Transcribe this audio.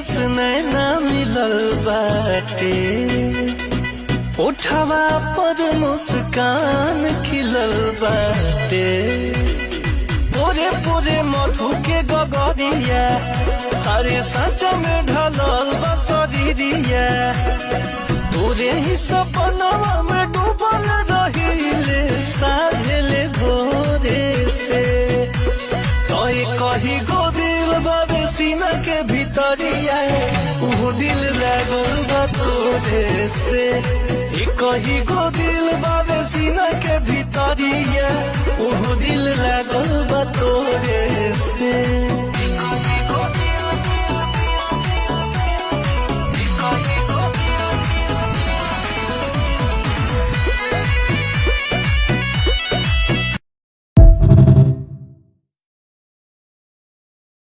जस नैना मिलल बाटे, उठवा पर मुस्कान खिलल बाटे। पूरे पूरे मधु के गगरिया, अरे सच में ढलल बसरिया। तोरे ही सपनवा में डूबल रहिले, साझले भोरे से। तोय कही गो दिल बाबे सीना के भीतरिया, वो दिल लागल बा तोरे से। कही गो दिल बाबे सीना के भीतरिया, वो दिल लागल बा तोरे से।